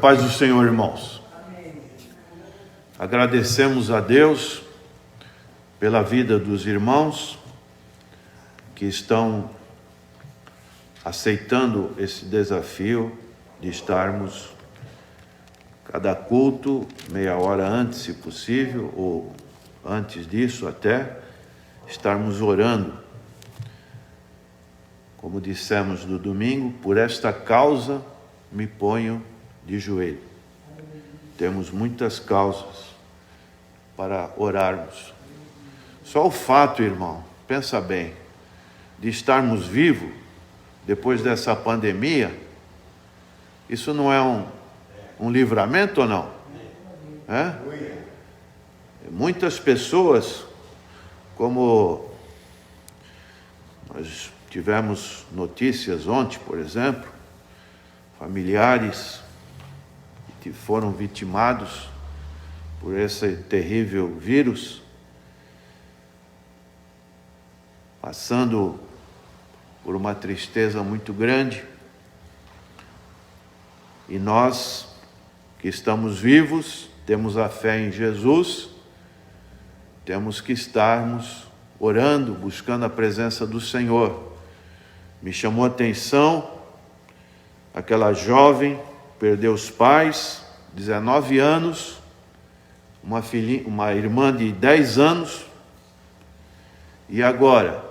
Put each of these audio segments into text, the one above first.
paz do Senhor, irmãos. Agradecemos a Deus pela vida dos irmãos que estão aceitando esse desafio de estarmos cada culto meia hora antes, se possível, ou antes disso até, estarmos orando. Como dissemos no domingo, por esta causa me ponho de joelho. Temos muitas causas para orarmos. Só o fato, irmão, pensa bem, de estarmos vivos depois dessa pandemia, isso não é um livramento ou não? É? Muitas pessoas, como nós tivemos notícias ontem, por exemplo, familiares que foram vitimados por esse terrível vírus, passando por uma tristeza muito grande. E nós, que estamos vivos, temos a fé em Jesus, temos que estarmos orando, buscando a presença do Senhor. Me chamou a atenção aquela jovem, perdeu os pais, 19 anos, uma irmã de 10 anos, e agora,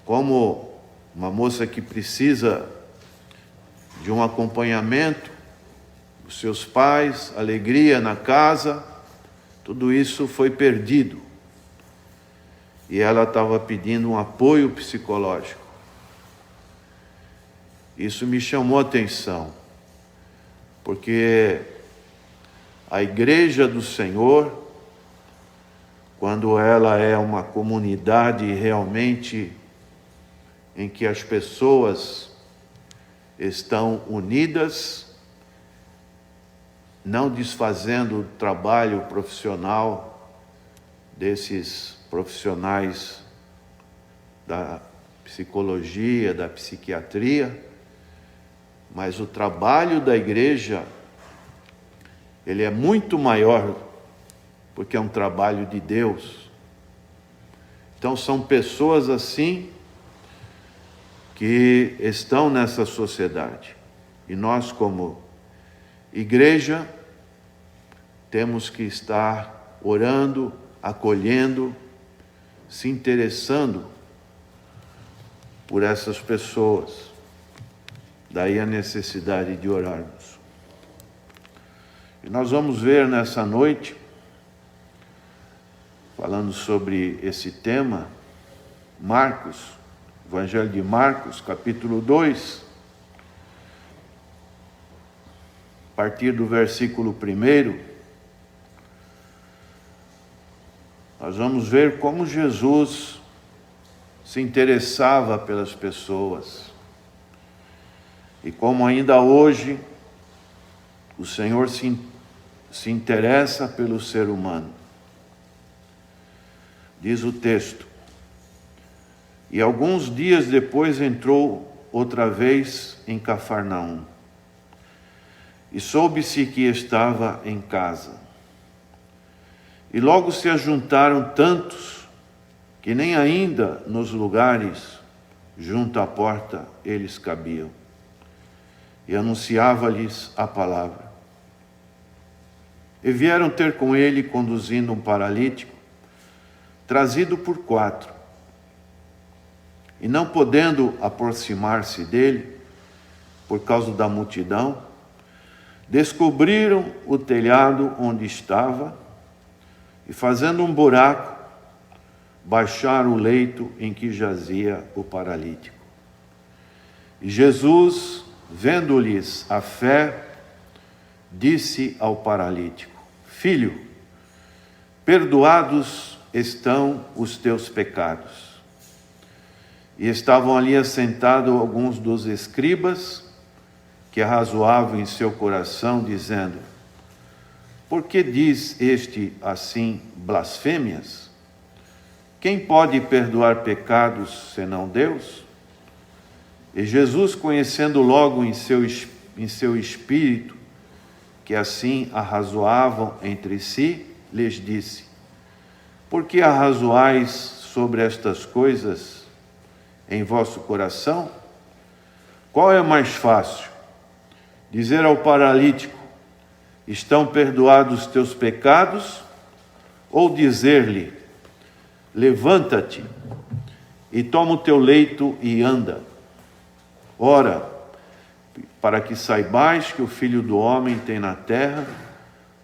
como uma moça que precisa de um acompanhamento, dos seus pais, alegria na casa, tudo isso foi perdido. E ela estava pedindo um apoio psicológico. Isso me chamou a atenção, porque a igreja do Senhor, quando ela é uma comunidade realmente em que as pessoas estão unidas, não desfazendo o trabalho profissional desses profissionais da psicologia, da psiquiatria, mas o trabalho da igreja, ele é muito maior, porque é um trabalho de Deus. Então são pessoas assim que estão nessa sociedade. E nós, como igreja, temos que estar orando, acolhendo, se interessando por essas pessoas. Daí a necessidade de orarmos. E nós vamos ver nessa noite, falando sobre esse tema, Marcos, Evangelho de Marcos, capítulo 2, a partir do versículo 1, nós vamos ver como Jesus se interessava pelas pessoas e como ainda hoje o Senhor se interessa pelo ser humano. Diz o texto: e alguns dias depois entrou outra vez em Cafarnaum, e soube-se que estava em casa. E logo se ajuntaram tantos, que nem ainda nos lugares junto à porta eles cabiam. E anunciava-lhes a palavra. E vieram ter com ele, conduzindo um paralítico, trazido por 4. E não podendo aproximar-se dele, por causa da multidão, descobriram o telhado onde estava, e fazendo um buraco, baixaram o leito em que jazia o paralítico. E Jesus, vendo-lhes a fé, disse ao paralítico: filho, perdoados estão os teus pecados. E estavam ali assentados alguns dos escribas, que arrazoavam em seu coração, dizendo: por que diz este assim blasfêmias? Quem pode perdoar pecados senão Deus? E Jesus, conhecendo logo em seu em seu espírito, que assim arrazoavam entre si, lhes disse: por que arrazoais sobre estas coisas em vosso coração? Qual é mais fácil? Dizer ao paralítico: estão perdoados os teus pecados? Ou dizer-lhe: levanta-te e toma o teu leito e anda? Ora, para que saibais que o Filho do Homem tem na terra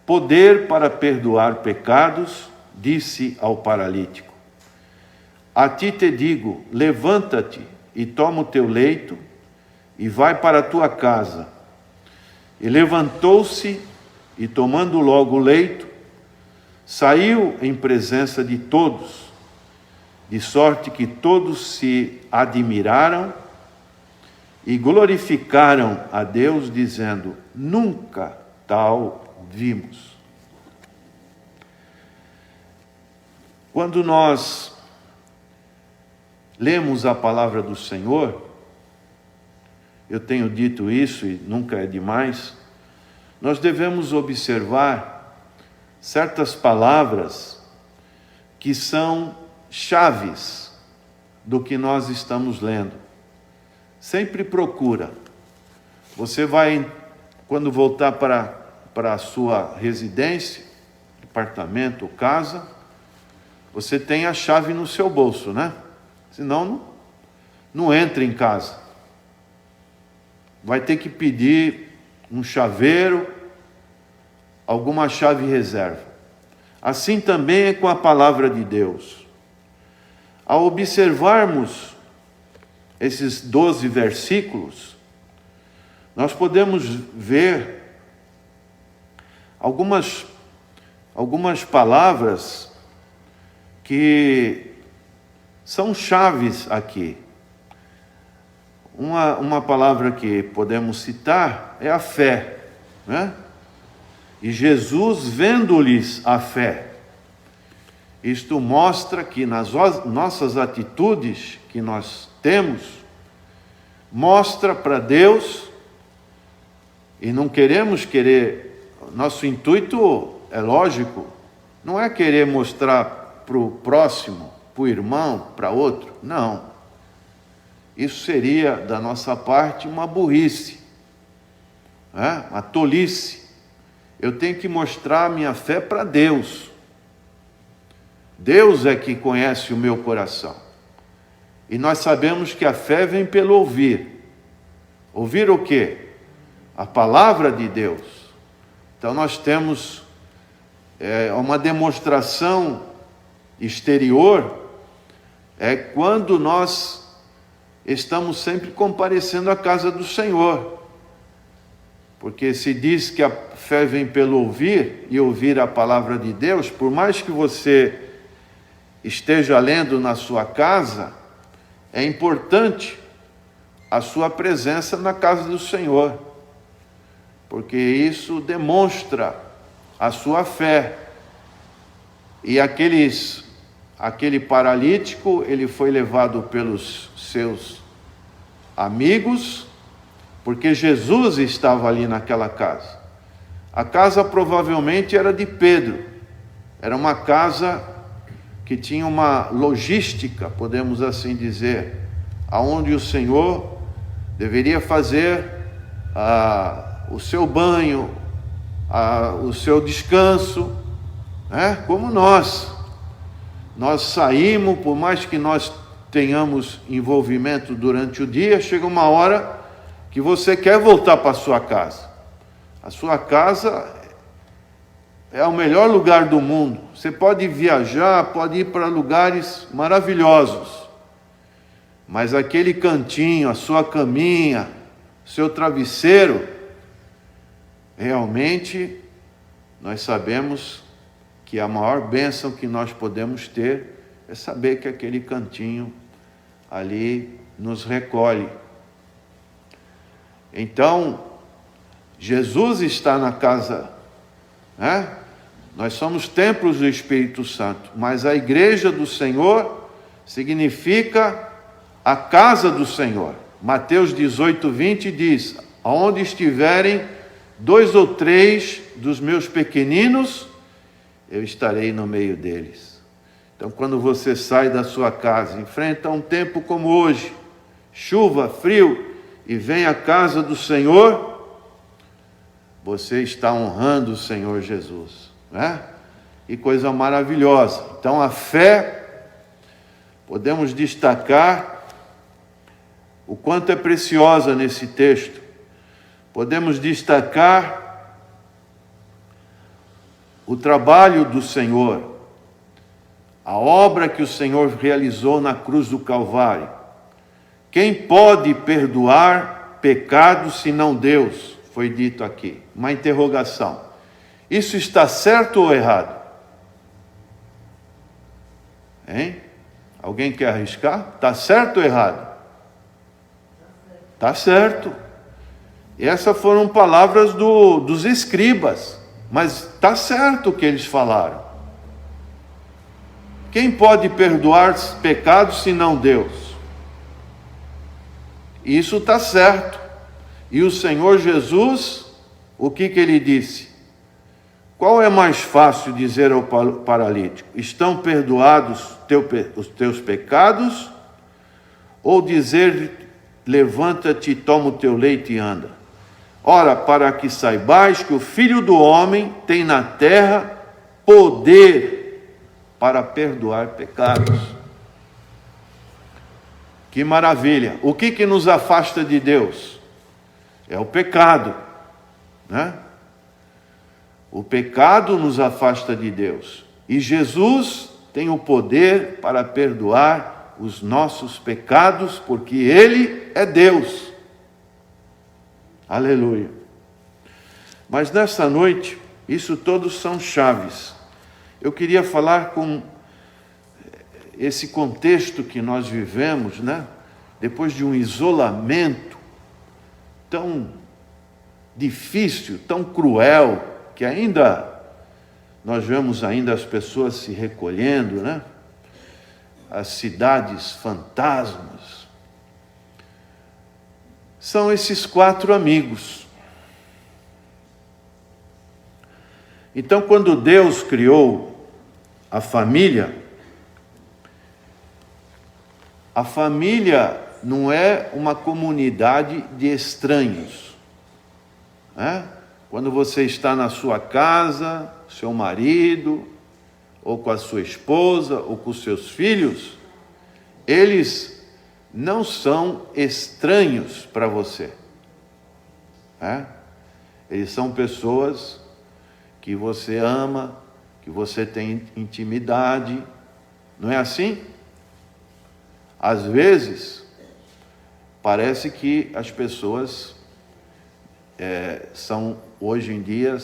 poder para perdoar pecados, disse ao paralítico: a ti te digo, levanta-te e toma o teu leito e vai para a tua casa. E levantou-se e, tomando logo o leito, saiu em presença de todos, de sorte que todos se admiraram e glorificaram a Deus, dizendo: nunca tal vimos. Quando nós lemos a palavra do Senhor, eu tenho dito isso e nunca é demais, nós devemos observar certas palavras que são chaves do que nós estamos lendo. Sempre procura. Você vai, quando voltar para a sua residência, apartamento ou casa, você tem a chave no seu bolso, né? Senão não entra em casa. Vai ter que pedir um chaveiro, alguma chave reserva. Assim também é com a palavra de Deus. Ao observarmos esses 12 versículos, nós podemos ver algumas palavras que são chaves aqui. Uma palavra que podemos citar é a fé, né? E Jesus, vendo-lhes a fé. Isto mostra que nas nossas atitudes que nós temos, mostra para Deus, e não nosso intuito, é lógico, não é querer mostrar para o próximo, para o irmão, para outro, não. Isso seria, da nossa parte, uma burrice, né? Uma tolice. Eu tenho que mostrar a minha fé para Deus. Deus é que conhece o meu coração. E nós sabemos que a fé vem pelo ouvir. Ouvir o quê? A palavra de Deus. Então nós temos uma demonstração exterior, é quando nós estamos sempre comparecendo à casa do Senhor. Porque se diz que a fé vem pelo ouvir, e ouvir a palavra de Deus, por mais que você esteja lendo na sua casa, é importante a sua presença na casa do Senhor, porque isso demonstra a sua fé. E aquele paralítico, ele foi levado pelos seus amigos, porque Jesus estava ali naquela casa. A casa provavelmente era de Pedro, era uma casa que tinha uma logística, podemos assim dizer, aonde o Senhor deveria fazer o seu banho, o seu descanso, né? Como nós saímos, por mais que nós tenhamos envolvimento durante o dia, chega uma hora que você quer voltar para a sua casa. A sua casa é o melhor lugar do mundo. Você pode viajar, pode ir para lugares maravilhosos, mas aquele cantinho, a sua caminha, seu travesseiro, realmente nós sabemos que a maior bênção que nós podemos ter é saber que aquele cantinho ali nos recolhe. Então, Jesus está na casa, né? Nós somos templos do Espírito Santo, mas a igreja do Senhor significa a casa do Senhor. Mateus 18:20 diz: aonde estiverem 2 ou 3 dos meus pequeninos, eu estarei no meio deles. Então, quando você sai da sua casa, enfrenta um tempo como hoje, chuva, frio, e vem à casa do Senhor, você está honrando o Senhor Jesus, né? E coisa maravilhosa. Então, a fé, podemos destacar o quanto é preciosa nesse texto. Podemos destacar o trabalho do Senhor, a obra que o Senhor realizou na cruz do Calvário. Quem pode perdoar pecados senão Deus? Foi dito aqui. Uma interrogação. Isso está certo ou errado? Hein? Alguém quer arriscar? Está certo ou errado? Está certo. E essas foram palavras dos escribas. Mas está certo o que eles falaram. Quem pode perdoar pecados senão Deus? Isso está certo. E o Senhor Jesus, o que ele disse? Qual é mais fácil dizer ao paralítico? Estão perdoados os teus pecados? Ou dizer, levanta-te, toma o teu leite e anda? Ora, para que saibais que o Filho do Homem tem na terra poder para perdoar pecados. Que maravilha! O que nos afasta de Deus? É o pecado, né? O pecado nos afasta de Deus. E Jesus tem o poder para perdoar os nossos pecados, porque Ele é Deus. Aleluia. Mas nessa noite, isso todos são chaves. Eu queria falar com esse contexto que nós vivemos, né? Depois de um isolamento tão difícil, tão cruel, que ainda nós vemos ainda as pessoas se recolhendo, né? As cidades fantasmas. São esses 4 amigos. Então, quando Deus criou a família não é uma comunidade de estranhos, né? Quando você está na sua casa, seu marido, ou com a sua esposa, ou com os seus filhos, eles não são estranhos para você, né? Eles são pessoas que você ama, que você tem intimidade, não é assim? Às vezes, parece que as pessoas são, hoje em dia,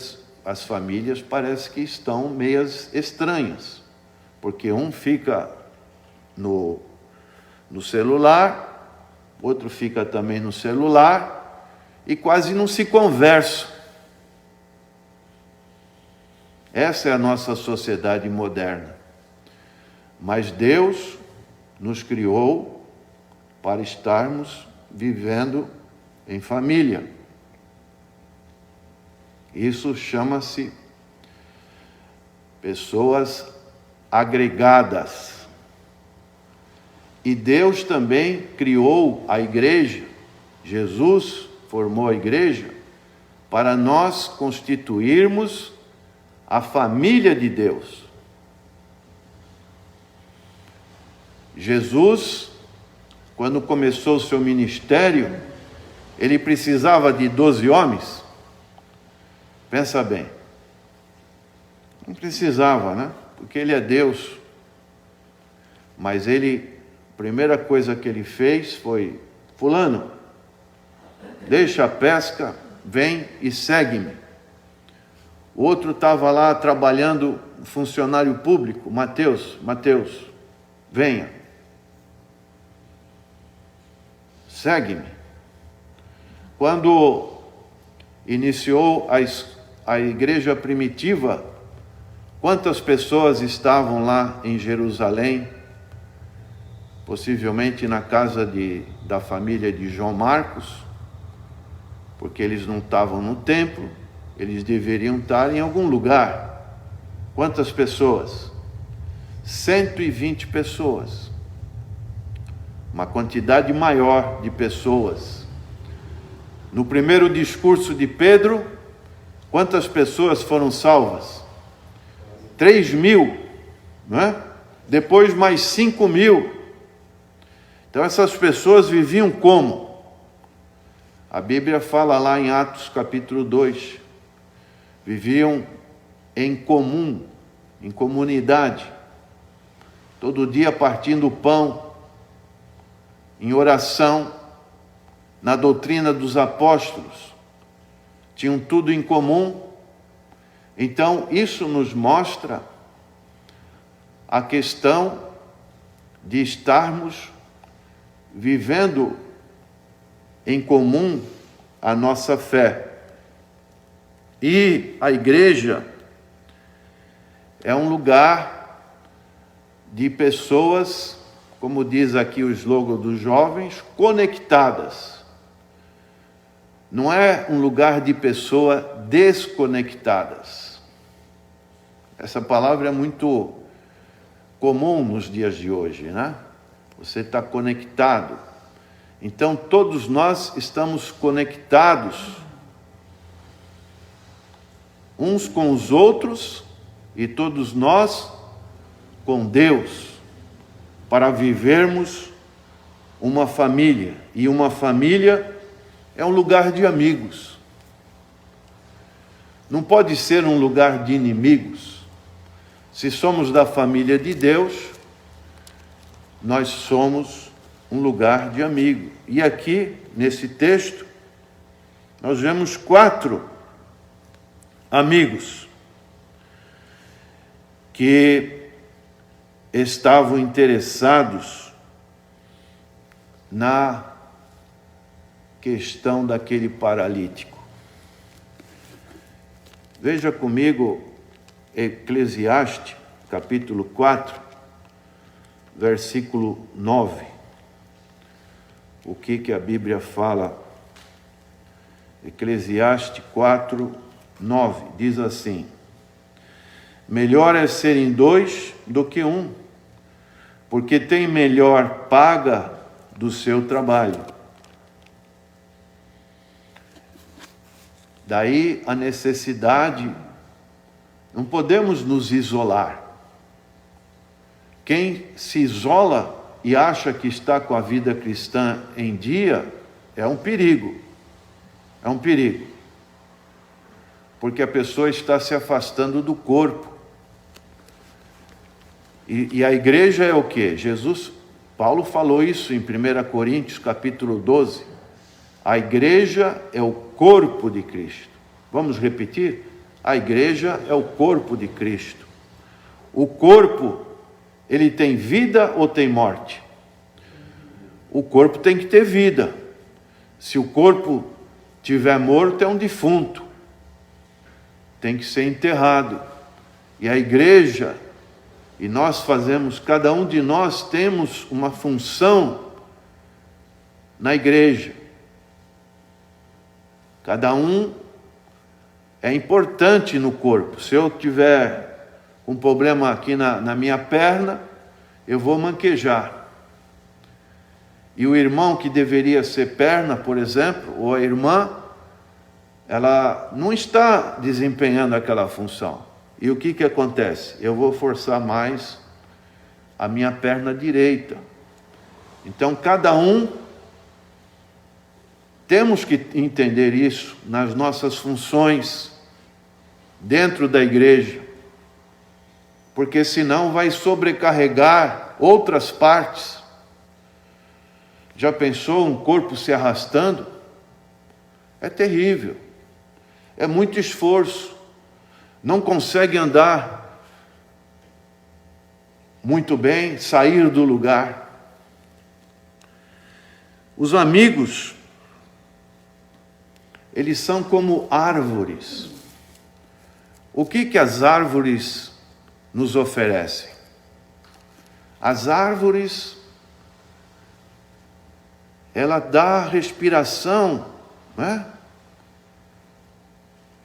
as famílias parece que estão meias estranhas, porque um fica no celular, outro fica também no celular, e quase não se conversa. Essa é a nossa sociedade moderna. Mas Deus nos criou para estarmos vivendo em família. Isso chama-se pessoas agregadas. E Deus também criou a igreja, Jesus formou a igreja, para nós constituirmos a família de Deus. Jesus, quando começou o seu ministério, ele precisava de 12 homens? Pensa bem. Não precisava, né? Porque ele é Deus. Mas ele, a primeira coisa que ele fez foi: fulano, deixa a pesca, vem e segue-me. O outro estava lá trabalhando, funcionário público, Mateus, venha. Segue-me. Quando iniciou a igreja primitiva, quantas pessoas estavam lá em Jerusalém? Possivelmente na casa da família de João Marcos, porque eles não estavam no templo, eles deveriam estar em algum lugar. Quantas pessoas? 120 pessoas. Uma quantidade maior de pessoas. No primeiro discurso de Pedro, quantas pessoas foram salvas? 3.000, não é? Depois mais 5.000. Então essas pessoas viviam como? A Bíblia fala lá em Atos capítulo 2. Viviam em comum, em comunidade. Todo dia partindo o pão, em oração, na doutrina dos apóstolos. Tinham tudo em comum. Então, isso nos mostra a questão de estarmos vivendo em comum a nossa fé. E a igreja é um lugar de pessoas, como diz aqui o slogan dos jovens, conectadas. Não é um lugar de pessoas desconectadas. Essa palavra é muito comum nos dias de hoje, né? Você está conectado. Então, todos nós estamos conectados uns com os outros e todos nós com Deus, para vivermos uma família. E uma família é um lugar de amigos. Não pode ser um lugar de inimigos. Se somos da família de Deus, nós somos um lugar de amigo. E aqui, nesse texto, nós vemos 4 amigos que estavam interessados na questão daquele paralítico. Veja comigo Eclesiastes, capítulo 4, versículo 9. O que a Bíblia fala? Eclesiastes 4, 9, diz assim: melhor é serem 2 do que 1, porque tem melhor paga do seu trabalho. Daí a necessidade, não podemos nos isolar. Quem se isola e acha que está com a vida cristã em dia, é um perigo. É um perigo. Porque a pessoa está se afastando do corpo. E a igreja é o quê? Paulo falou isso em 1 Coríntios capítulo 12. A igreja é o corpo de Cristo. Vamos repetir? A igreja é o corpo de Cristo. O corpo, ele tem vida ou tem morte? O corpo tem que ter vida. Se o corpo tiver morto, é um defunto. Tem que ser enterrado. E a igreja, e nós fazemos, cada um de nós temos uma função na igreja. Cada um é importante no corpo. Se eu tiver um problema aqui na minha perna, eu vou manquejar. E o irmão que deveria ser perna, por exemplo, ou a irmã, ela não está desempenhando aquela função. E o que acontece? Eu vou forçar mais a minha perna direita. Então, cada um, temos que entender isso nas nossas funções dentro da igreja, porque senão vai sobrecarregar outras partes. Já pensou um corpo se arrastando? É terrível, é muito esforço, não consegue andar muito bem, sair do lugar. Os amigos, eles são como árvores. O que as árvores nos oferecem? As árvores, ela dá respiração, né?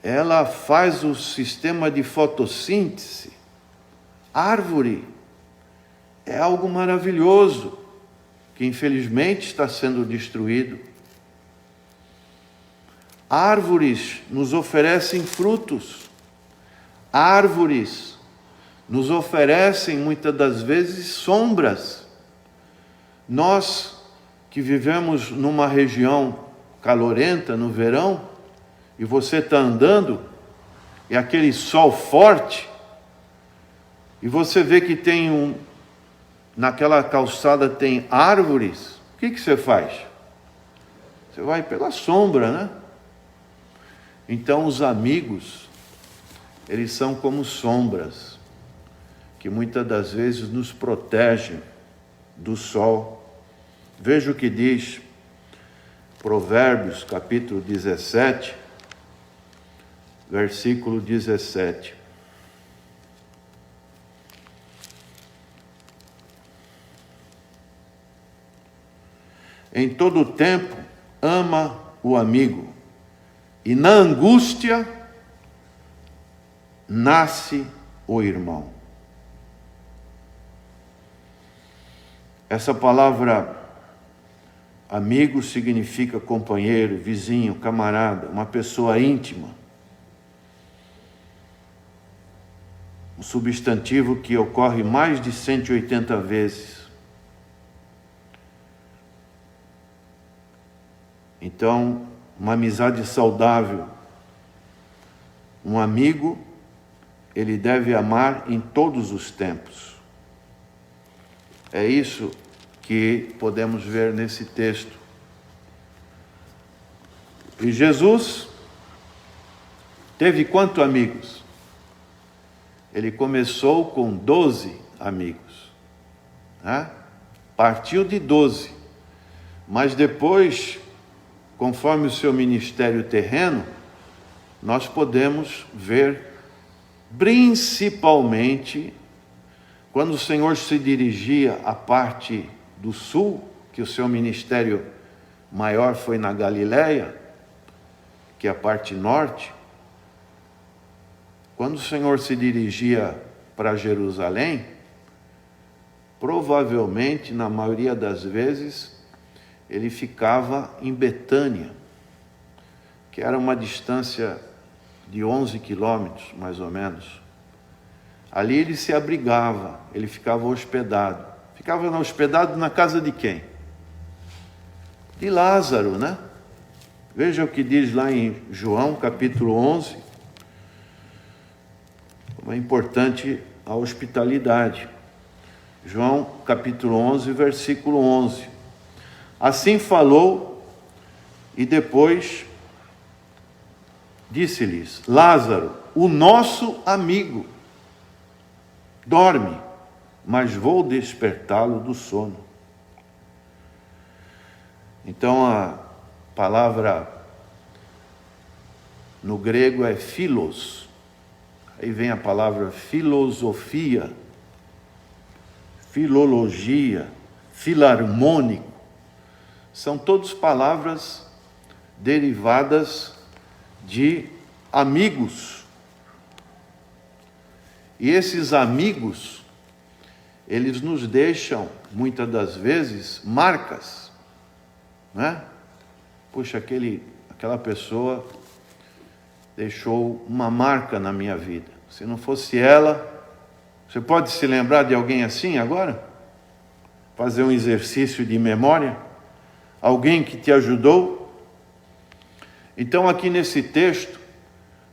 ela faz o sistema de fotossíntese. Árvore é algo maravilhoso, que infelizmente está sendo destruído. Árvores nos oferecem frutos. Árvores nos oferecem, muitas das vezes, sombras. Nós que vivemos numa região calorenta no verão, e você está andando, e aquele sol forte, e você vê que naquela calçada tem árvores, o que você faz? Você vai pela sombra, né? Então os amigos, eles são como sombras, que muitas das vezes nos protegem do sol. Veja o que diz Provérbios, capítulo 17, versículo 17. Em todo tempo, ama o amigo, e na angústia nasce o irmão. Essa palavra amigo significa companheiro, vizinho, camarada, uma pessoa íntima. Um substantivo que ocorre mais de 180 vezes. Então, uma amizade saudável. Um amigo, ele deve amar em todos os tempos. É isso que podemos ver nesse texto. E Jesus teve quantos amigos? Ele começou com 12 amigos, né? Partiu de 12, mas depois, conforme o seu ministério terreno, nós podemos ver, principalmente, quando o Senhor se dirigia à parte do sul, que o seu ministério maior foi na Galileia, que é a parte norte. Quando o Senhor se dirigia para Jerusalém, provavelmente, na maioria das vezes, ele ficava em Betânia, que era uma distância de 11 quilômetros, mais ou menos. Ali ele se abrigava, ele ficava hospedado. Ficava hospedado na casa de quem? De Lázaro, né? Veja o que diz lá em João, capítulo 11. Como é importante a hospitalidade. João, capítulo 11, versículo 11. Assim falou, e depois disse-lhes: Lázaro, o nosso amigo, dorme, mas vou despertá-lo do sono. Então a palavra no grego é philos. Aí vem a palavra filosofia, filologia, filarmônico. São todas palavras derivadas de amigos. E esses amigos, eles nos deixam, muitas das vezes, marcas, né? Puxa, aquela pessoa deixou uma marca na minha vida. Se não fosse ela, você pode se lembrar de alguém assim agora? Fazer um exercício de memória? Alguém que te ajudou? Então, aqui nesse texto,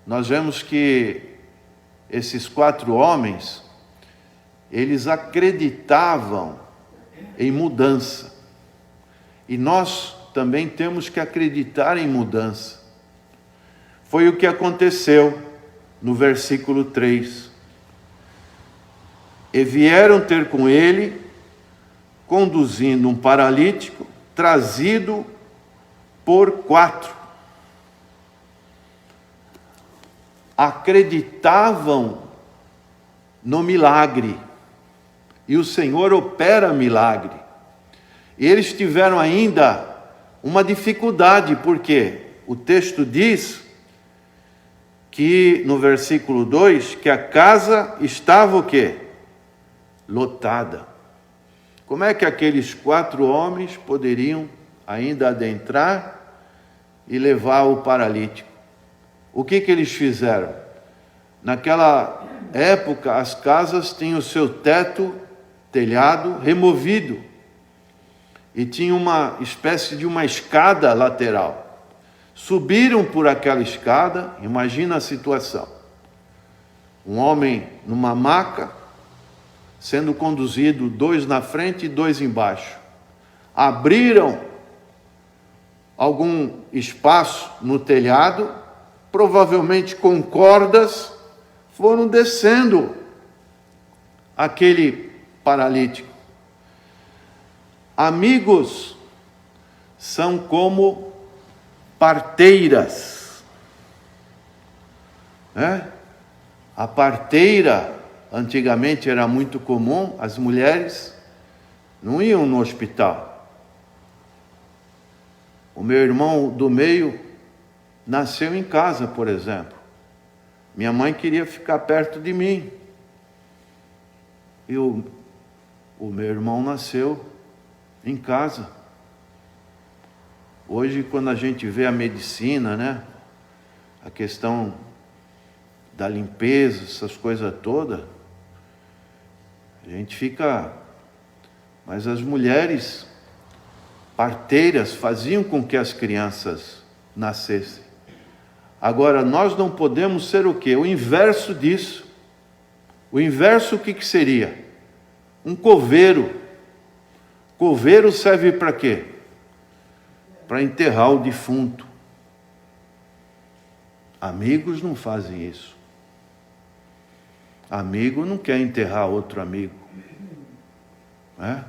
nós vemos que esses 4 homens, eles acreditavam em mudança. E nós também temos que acreditar em mudança. Foi o que aconteceu no versículo 3. E vieram ter com ele, conduzindo um paralítico, trazido por 4. Acreditavam no milagre, e o Senhor opera milagre. E eles tiveram ainda uma dificuldade, porque o texto diz que no versículo 2, que a casa estava o quê? Lotada. Como é que aqueles 4 homens poderiam ainda adentrar e levar o paralítico? O que eles fizeram? Naquela época, as casas tinham o seu teto, telhado, removido. E tinha uma espécie de uma escada lateral. Subiram por aquela escada, imagina a situação. Um homem numa maca, sendo conduzido 2 na frente e 2 embaixo. Abriram algum espaço no telhado, provavelmente com cordas, foram descendo aquele paralítico. Amigos são como parteiras, né? A parteira, antigamente era muito comum, as mulheres não iam no hospital. O meu irmão do meio nasceu em casa, por exemplo. Minha mãe queria ficar perto de mim. E o meu irmão nasceu em casa. Hoje, quando a gente vê a medicina, né? A questão da limpeza, essas coisas todas, a gente fica... Mas as mulheres parteiras faziam com que as crianças nascessem. Agora, nós não podemos ser o quê? O inverso disso. O inverso, o que seria? Um coveiro. Coveiro serve para quê? Para enterrar o defunto. Amigos não fazem isso. Amigo não quer enterrar outro amigo, né?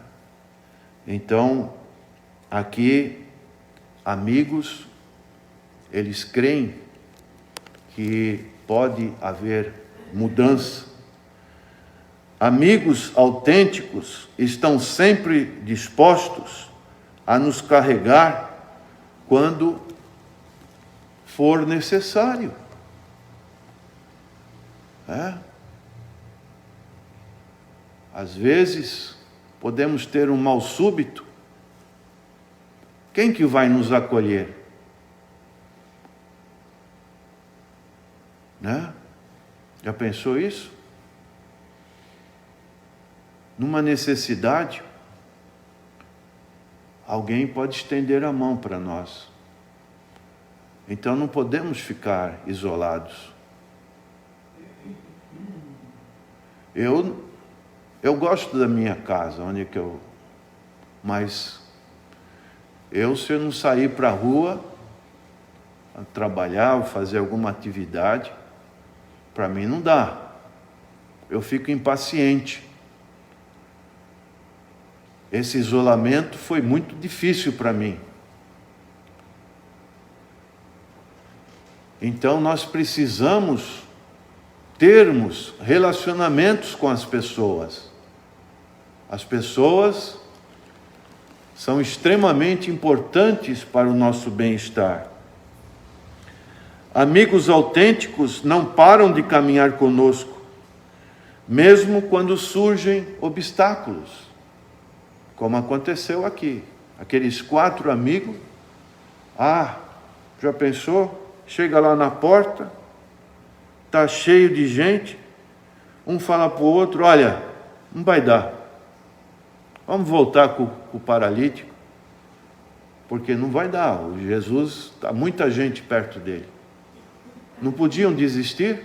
Então, aqui, amigos, eles creem que pode haver mudança. Amigos autênticos estão sempre dispostos a nos carregar quando for necessário. Às vezes, podemos ter um mal súbito. Quem que vai nos acolher? Né? Já pensou isso? Numa necessidade, alguém pode estender a mão para nós. Então não podemos ficar isolados. Eu gosto da minha casa, mas se eu não sair para a rua, a trabalhar ou fazer alguma atividade, para mim não dá. Eu fico impaciente. Esse isolamento foi muito difícil para mim. Então nós precisamos termos relacionamentos com as pessoas. As pessoas são extremamente importantes para o nosso bem-estar. Amigos autênticos não param de caminhar conosco, mesmo quando surgem obstáculos. Como aconteceu aqui. Aqueles 4 amigos, já pensou? Chega lá na porta, está cheio de gente, um fala para o outro, olha, não vai dar. Vamos voltar com o paralítico, porque não vai dar. O Jesus, está muita gente perto dele. Não podiam desistir?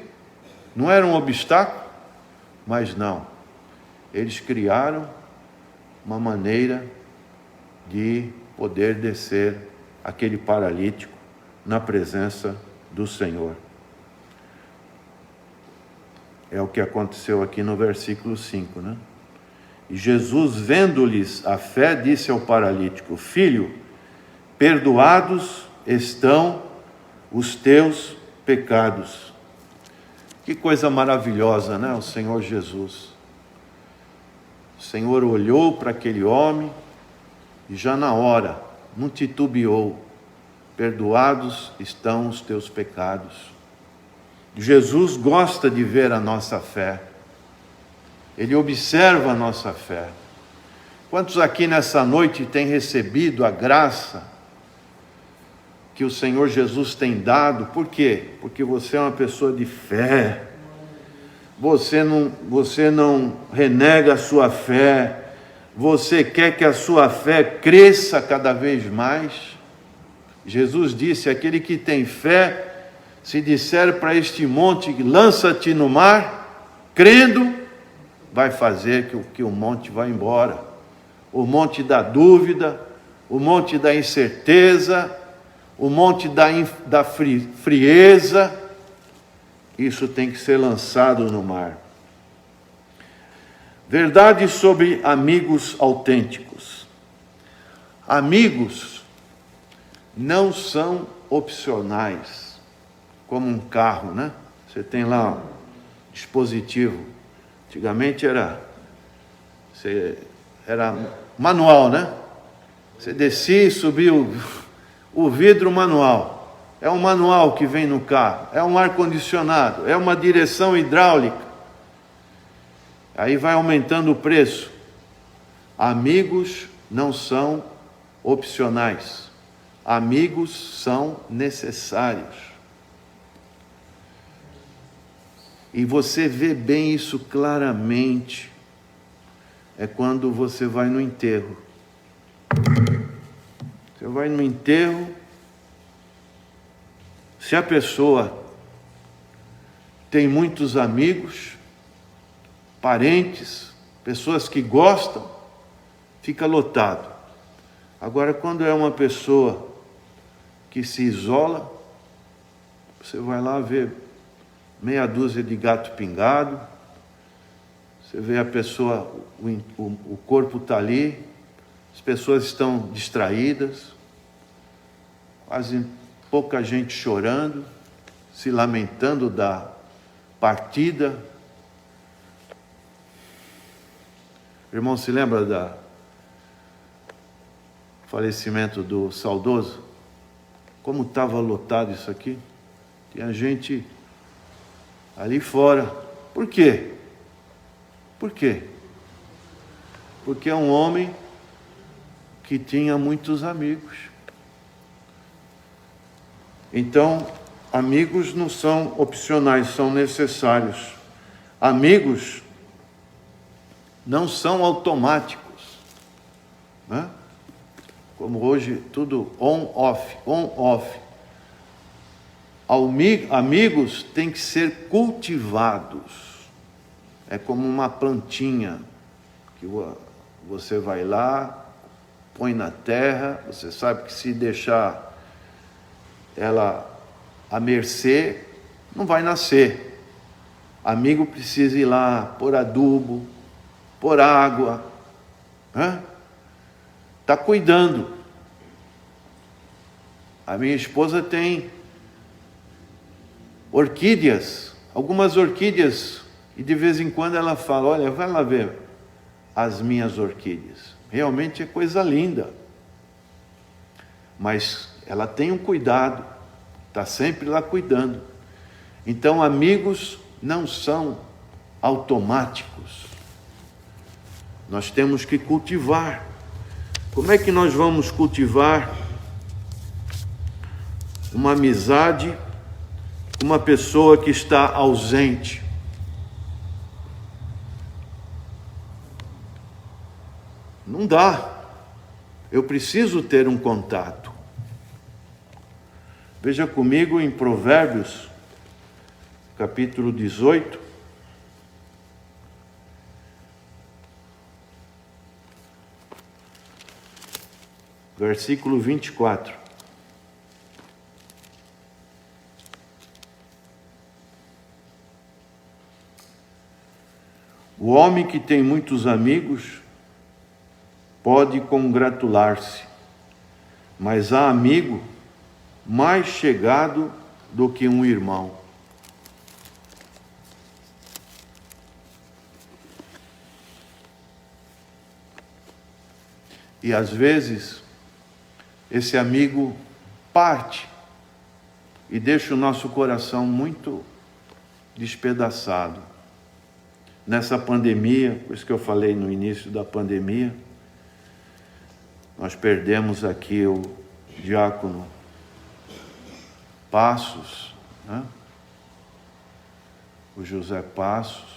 Não era um obstáculo? Mas não. Eles criaram uma maneira de poder descer aquele paralítico na presença do Senhor. É o que aconteceu aqui no versículo 5, né? E Jesus, vendo-lhes a fé, disse ao paralítico: Filho, perdoados estão os teus pecados. Que coisa maravilhosa, né? O Senhor Jesus. O Senhor olhou para aquele homem e já na hora, não titubeou. Perdoados estão os teus pecados. Jesus gosta de ver a nossa fé. Ele observa a nossa fé. Quantos aqui nessa noite têm recebido a graça que o Senhor Jesus tem dado? Por quê? Porque você é uma pessoa de fé. Você não renega a sua fé. Você quer que a sua fé cresça cada vez mais. Jesus disse: aquele que tem fé, se disser para este monte, lança-te no mar, crendo, vai fazer que o monte vá embora. O monte da dúvida, o monte da incerteza, o monte da frieza, isso tem que ser lançado no mar. Verdade sobre amigos autênticos. Amigos não são opcionais, como um carro, né? Você tem lá um dispositivo. Antigamente era manual, né? Você descia e subia o vidro manual. É um manual que vem no carro, é um ar-condicionado, é uma direção hidráulica. Aí vai aumentando o preço. Amigos não são opcionais. Amigos são necessários. E você vê bem isso claramente. É quando você vai no enterro. Você vai no enterro. Se a pessoa tem muitos amigos, parentes, pessoas que gostam, fica lotado. Agora, quando é uma pessoa que se isola, você vai lá ver meia dúzia de gato pingado, você vê a pessoa, o corpo está ali, as pessoas estão distraídas, quase pouca gente chorando, se lamentando da partida. O irmão se lembra do falecimento do saudoso? Como estava lotado isso aqui? Tinha gente ali fora. Por quê? Por quê? Porque é um homem que tinha muitos amigos. Então, amigos não são opcionais, são necessários. Amigos não são automáticos, né? Como hoje tudo on-off, on-off. Amigos têm que ser cultivados. É como uma plantinha que você vai lá, põe na terra, você sabe que se deixar ela à mercê, não vai nascer. Amigo precisa ir lá, pôr adubo, pôr água, está cuidando. A minha esposa tem orquídeas, algumas orquídeas, e de vez em quando ela fala: olha, vai lá ver as minhas orquídeas. Realmente é coisa linda. Mas ela tem um cuidado, está sempre lá cuidando. Então, amigos não são automáticos. Nós temos que cultivar. Como é que nós vamos cultivar uma amizade com uma pessoa que está ausente? Não dá. Eu preciso ter um contato. Veja comigo em Provérbios, capítulo 18. Versículo 24. O homem que tem muitos amigos pode congratular-se, mas há amigo mais chegado do que um irmão. E às vezes, esse amigo parte e deixa o nosso coração muito despedaçado. Nessa pandemia, por isso que eu falei no início da pandemia, nós perdemos aqui o diácono Passos, né? O José Passos,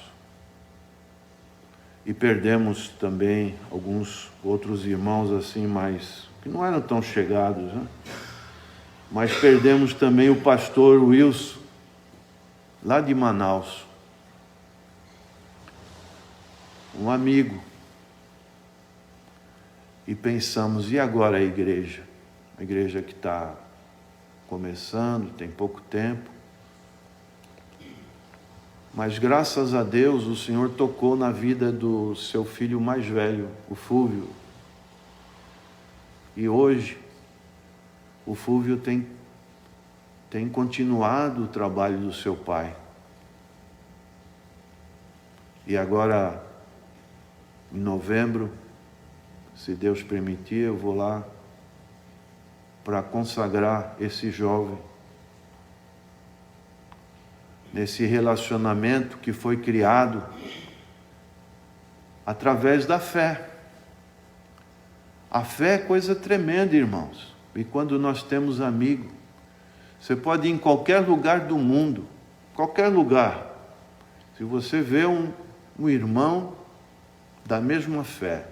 e perdemos também alguns outros irmãos assim, mais que não eram tão chegados, né? Mas perdemos também o pastor Wilson, lá de Manaus, um amigo. E pensamos, e agora a igreja? A igreja que está começando, tem pouco tempo. Mas graças a Deus o Senhor tocou na vida do seu filho mais velho, o Fúvio. E hoje o Fúvio tem continuado o trabalho do seu pai. E agora, em novembro, se Deus permitir, eu vou lá para consagrar esse jovem nesse relacionamento que foi criado através da fé. A fé é coisa tremenda, irmãos. E quando nós temos amigo, você pode ir em qualquer lugar do mundo, qualquer lugar. Se você vê um irmão da mesma fé,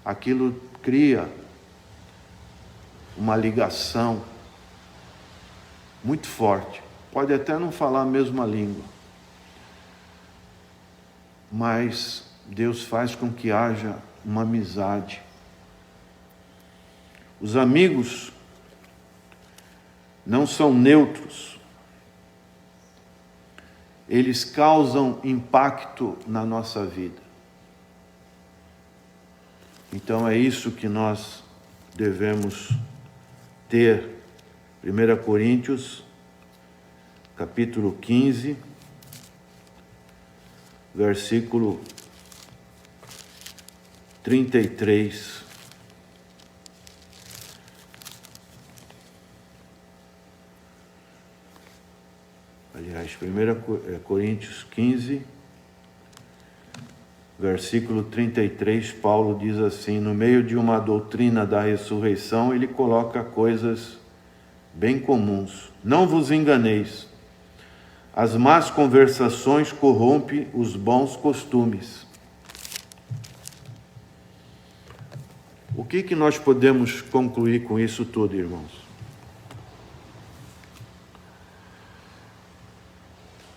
aquilo cria uma ligação muito forte. Pode até não falar a mesma língua, mas Deus faz com que haja uma amizade. Os amigos não são neutros. Eles causam impacto na nossa vida. Então é isso que nós devemos ter. 1 Coríntios, capítulo 15, versículo 33. Aliás, 1 Coríntios 15, versículo 33, Paulo diz assim: no meio de uma doutrina da ressurreição, ele coloca coisas bem comuns. Não vos enganeis, as más conversações corrompem os bons costumes. O que nós podemos concluir com isso tudo, irmãos?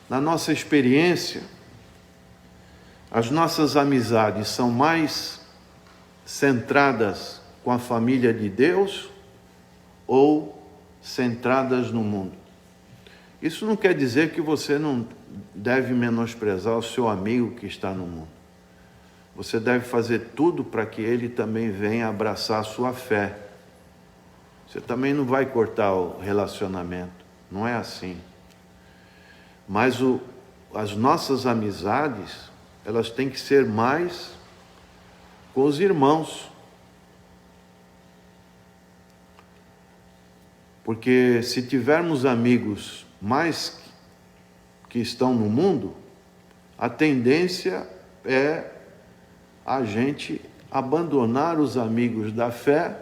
Na nossa experiência, as nossas amizades são mais centradas com a família de Deus ou centradas no mundo? Isso não quer dizer que você não deve menosprezar o seu amigo que está no mundo. Você deve fazer tudo para que ele também venha abraçar a sua fé. Você também não vai cortar o relacionamento, não é assim. Mas as nossas amizades, elas têm que ser mais com os irmãos. Porque se tivermos amigos mais que estão no mundo, a tendência é a gente abandonar os amigos da fé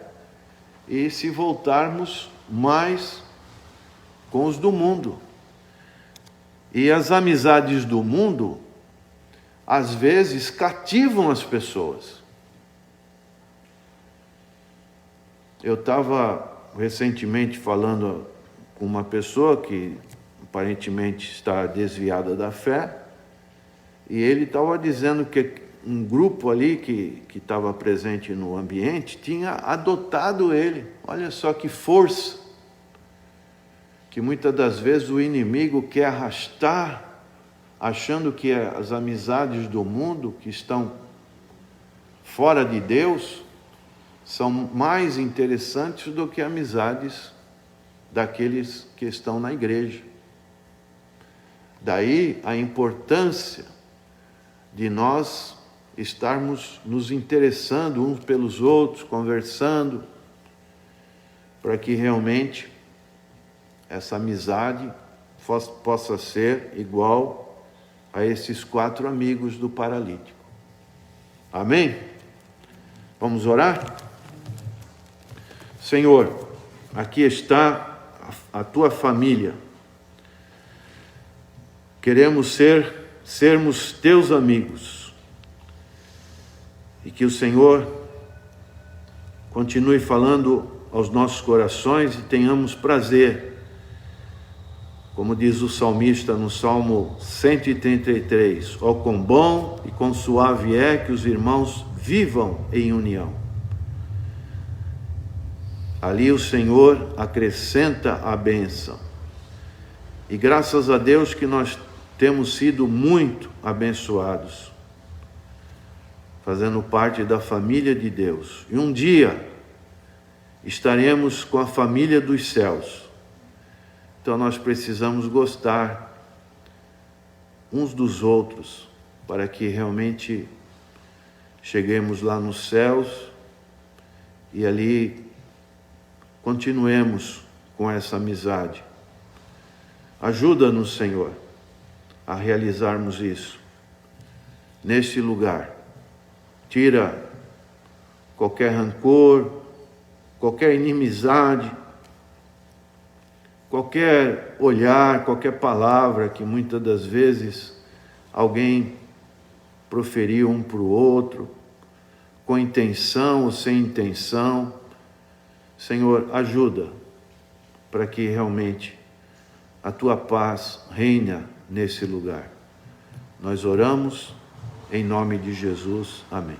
e se voltarmos mais com os do mundo. E as amizades do mundo, às vezes, cativam as pessoas. Eu estava recentemente falando com uma pessoa que aparentemente está desviada da fé, e ele estava dizendo que um grupo ali que estava presente no ambiente tinha adotado ele. Olha só que força que muitas das vezes o inimigo quer arrastar, achando que as amizades do mundo que estão fora de Deus são mais interessantes do que amizades daqueles que estão na igreja. Daí a importância de nós estarmos nos interessando uns pelos outros, conversando, para que realmente essa amizade possa ser igual a esses 4 amigos do paralítico. Amém? Vamos orar? Senhor, aqui está a tua família. Queremos sermos teus amigos. E que o Senhor continue falando aos nossos corações e tenhamos prazer, como diz o salmista no Salmo 133, ó quão bom e quão suave é que os irmãos vivam em união. Ali o Senhor acrescenta a bênção. E graças a Deus que nós temos sido muito abençoados, fazendo parte da família de Deus. E um dia estaremos com a família dos céus. Então nós precisamos gostar uns dos outros, para que realmente cheguemos lá nos céus e ali continuemos com essa amizade. Ajuda-nos, Senhor, a realizarmos isso neste lugar. Tira qualquer rancor, qualquer inimizade, qualquer olhar, qualquer palavra que muitas das vezes alguém proferiu um para o outro, com intenção ou sem intenção. Senhor, ajuda para que realmente a tua paz reina nesse lugar. Nós oramos em nome de Jesus. Amém.